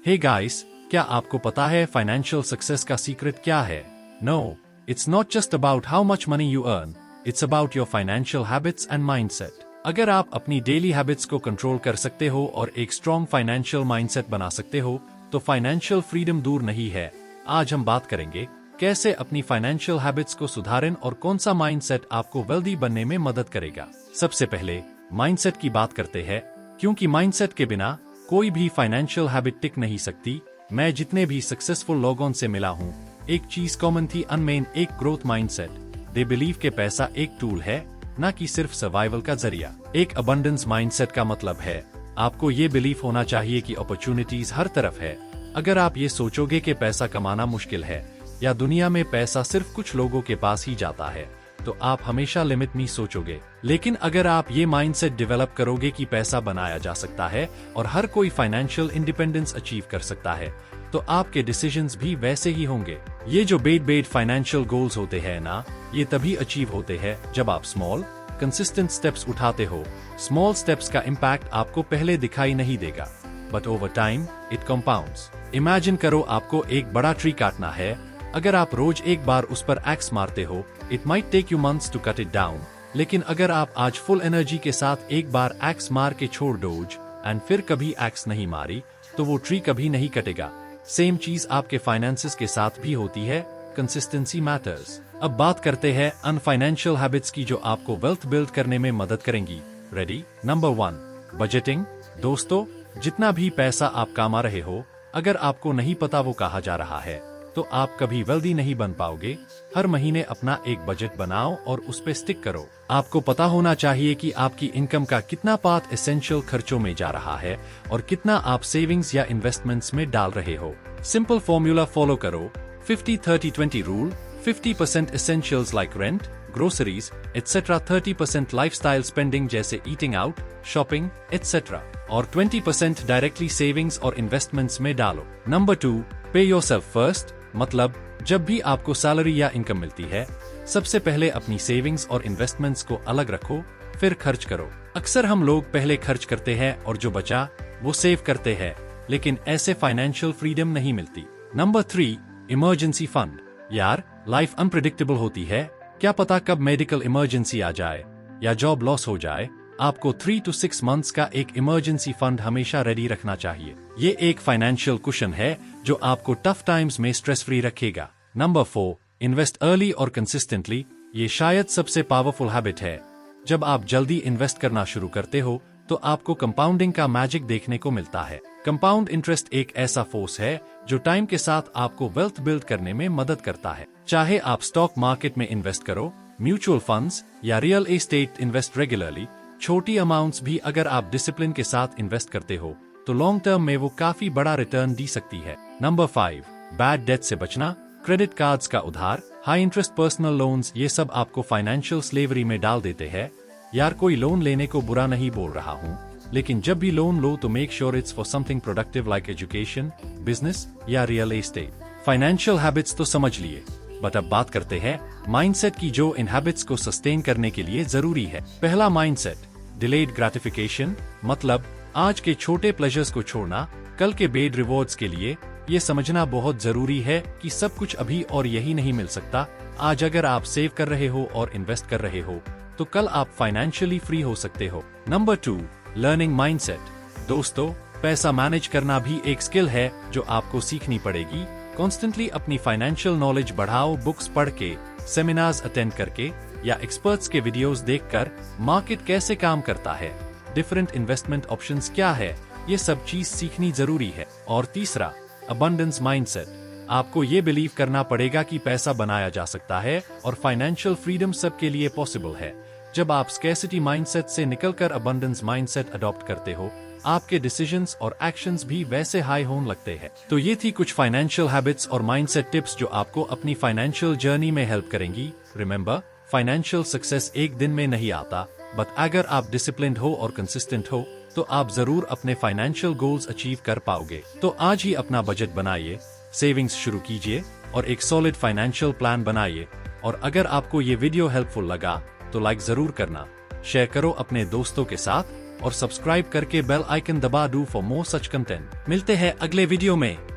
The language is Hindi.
हे गाइस, क्या आपको पता है फाइनेंशियल सक्सेस का सीक्रेट क्या है? No, it's not just about how much money you earn, it's about your financial habits and mindset. अगर आप अपनी डेली हैबिट्स को कंट्रोल कर सकते हो और एक स्ट्रॉन्ग फाइनेंशियल माइंडसेट बना सकते हो, तो फाइनेंशियल फ्रीडम दूर नहीं है। आज हम बात करेंगे कैसे अपनी फाइनेंशियल हैबिट्स को सुधारें और कौन सा माइंडसेट आपको वेल्दी बनने में मदद करेगा। सबसे पहले माइंडसेट की बात करते हैं, क्योंकि माइंडसेट के बिना कोई भी फाइनेंशियल हैबिट टिक नहीं सकती। मैं जितने भी सक्सेसफुल लोगों से मिला हूँ, एक चीज कॉमन थी, अनमेन, एक ग्रोथ माइंडसेट। दे बिलीव के पैसा एक टूल है, न कि सिर्फ सर्वाइवल का जरिया। एक अबंडेंस माइंडसेट का मतलब है आपको ये बिलीफ होना चाहिए कि अपॉर्चुनिटीज हर तरफ है। अगर आप ये सोचोगे कि पैसा कमाना मुश्किल है या दुनिया में पैसा सिर्फ कुछ लोगों के पास ही जाता है, तो आप हमेशा लिमिट में सोचोगे। लेकिन अगर आप ये माइंडसेट डेवलप करोगे कि पैसा बनाया जा सकता है और हर कोई फाइनेंशियल इंडिपेंडेंस अचीव कर सकता है, तो आपके डिसीजंस भी वैसे ही होंगे। ये जो बेड फाइनेंशियल गोल्स होते हैं ना, ये तभी अचीव होते हैं जब आप स्मॉल कंसिस्टेंट स्टेप्स उठाते हो। स्मॉल स्टेप्स का इम्पैक्ट आपको पहले दिखाई नहीं देगा, but over time it compounds. Imagine करो आपको एक बड़ा ट्री काटना है। अगर आप रोज एक बार उस पर एक्स मारते हो, it might take you months to cut it down. लेकिन अगर आप आज फुल एनर्जी के साथ एक बार एक्स मार के छोड़ दोज एंड फिर कभी एक्स नहीं मारी, तो वो ट्री कभी नहीं कटेगा। सेम चीज आपके फाइनेंसेस के साथ भी होती है। Consistency matters. अब बात करते हैं अनफाइनेंशियल हैबिट्स की जो आपको वेल्थ बिल्ड करने में मदद करेंगी। रेडी? Number 1, budgeting. दोस्तों, जितना भी पैसा आप कमा रहे हो, अगर आपको नहीं पता वो कहाँ जा रहा है, तो आप कभी वेल्दी नहीं बन पाओगे। हर महीने अपना एक बजट बनाओ और उस पे स्टिक करो। आपको पता होना चाहिए कि आपकी इनकम का कितना पार्ट एसेंशियल खर्चों में जा रहा है और कितना आप सेविंग्स या इन्वेस्टमेंट्स में डाल रहे हो। सिंपल फॉर्मूला फॉलो करो, 50-30-20 rule. 50% essentials like rent, groceries, etc. 30% lifestyle spending जैसे eating out, shopping, etc. और 20% directly savings और investments में डालो। Number 2, pay yourself first। मतलब जब भी आपको सैलरी या इनकम मिलती है, सबसे पहले अपनी सेविंग्स और इन्वेस्टमेंट्स को अलग रखो, फिर खर्च करो। अक्सर हम लोग पहले खर्च करते हैं और जो बचा वो सेव करते हैं, लेकिन ऐसे फाइनेंशियल फ्रीडम नहीं मिलती। Number 3, emergency fund. यार, लाइफ अनप्रिडिक्टेबल होती है, क्या पता कब मेडिकल इमरजेंसी आ जाए या जॉब लॉस हो जाए। आपको 3 to 6 मंथ्स का एक इमरजेंसी फंड हमेशा रेडी रखना चाहिए। ये एक फाइनेंशियल कुशन है जो आपको टफ टाइम्स में स्ट्रेस फ्री रखेगा। नंबर 4, इन्वेस्ट अर्ली और कंसिस्टेंटली। ये शायद सबसे पावरफुल हैबिट है। जब आप जल्दी इन्वेस्ट करना शुरू करते हो, तो आपको कंपाउंडिंग का मैजिक देखने को मिलता है। कंपाउंड इंटरेस्ट एक ऐसा फोर्स है जो टाइम के साथ आपको वेल्थ बिल्ड करने में मदद करता है। चाहे आप स्टॉक मार्केट में इन्वेस्ट करो, म्यूचुअल फंड्स या रियल एस्टेट इन्वेस्ट रेगुलरली, छोटी अमाउंट्स भी अगर आप डिसिप्लिन के साथ इन्वेस्ट करते हो, तो लॉन्ग टर्म में वो काफी बड़ा रिटर्न दे सकती है। नंबर 5, बैड डेट से बचना। क्रेडिट कार्ड्स का उधार, हाई इंटरेस्ट पर्सनल लोन्स, ये सब आपको फाइनेंशियल स्लेवरी में डाल देते हैं। यार, कोई लोन लेने को बुरा नहीं बोल रहा हूँ, लेकिन जब भी लोन लो तो make sure it's for something productive like education, business या रियल एस्टेट। फाइनेंशियल हैबिट्स तो समझ लिए, बट अब बात करते हैं माइंडसेट की, जो इन हैबिट्स को सस्टेन करने के लिए जरूरी है। पहला माइंडसेट, डिलेड ग्रेटिफिकेशन। मतलब आज के छोटे प्लेजर्स को छोड़ना कल के बेड रिवॉर्ड्स के लिए। ये समझना बहुत जरूरी है कि सब कुछ अभी और यही नहीं मिल सकता। आज अगर आप सेव कर रहे हो और इन्वेस्ट कर रहे हो, तो कल आप फाइनेंशियली फ्री हो सकते हो। Number 2, learning mindset. दोस्तों, पैसा मैनेज करना भी एक स्किल है जो आपको सीखनी पड़ेगी। कॉन्स्टेंटली अपनी फाइनेंशियल नॉलेज बढ़ाओ, बुक्स पढ़ के, सेमिनार्स अटेंड करके या एक्सपर्ट्स के वीडियोस देखकर। मार्केट कैसे काम करता है, डिफरेंट इन्वेस्टमेंट ऑप्शंस क्या है, ये सब चीज सीखनी जरूरी है। और तीसरा, अबंडेंस माइंडसेट। आपको ये बिलीव करना पड़ेगा कि पैसा बनाया जा सकता है और फाइनेंशियल फ्रीडम सबके लिए पॉसिबल है। जब आप स्कैर्सिटी माइंडसेट से निकलकर अबंडेंस माइंडसेट अडॉप्ट करते हो, आपके डिसीजंस और एक्शंस भी वैसे हाई होने लगते हैं। तो ये थी कुछ फाइनेंशियल हैबिट्स और माइंडसेट टिप्स जो आपको अपनी फाइनेंशियल जर्नी में हेल्प करेंगी। रिमेंबर, फाइनेंशियल सक्सेस एक दिन में नहीं आता, बट अगर आप डिसिप्लिन्ड हो और कंसिस्टेंट हो, तो आप जरूर अपने फाइनेंशियल गोल्स अचीव कर पाओगे। तो आज ही अपना बजट बनाइए, सेविंग्स शुरू कीजिए और एक सॉलिड फाइनेंशियल प्लान बनाइए। और अगर आपको ये वीडियो हेल्पफुल लगा, तो लाइक जरूर करना, शेयर करो अपने दोस्तों के साथ और सब्सक्राइब करके बेल आइकन दबा दो फॉर मोर सच कंटेंट। मिलते हैं अगले वीडियो में।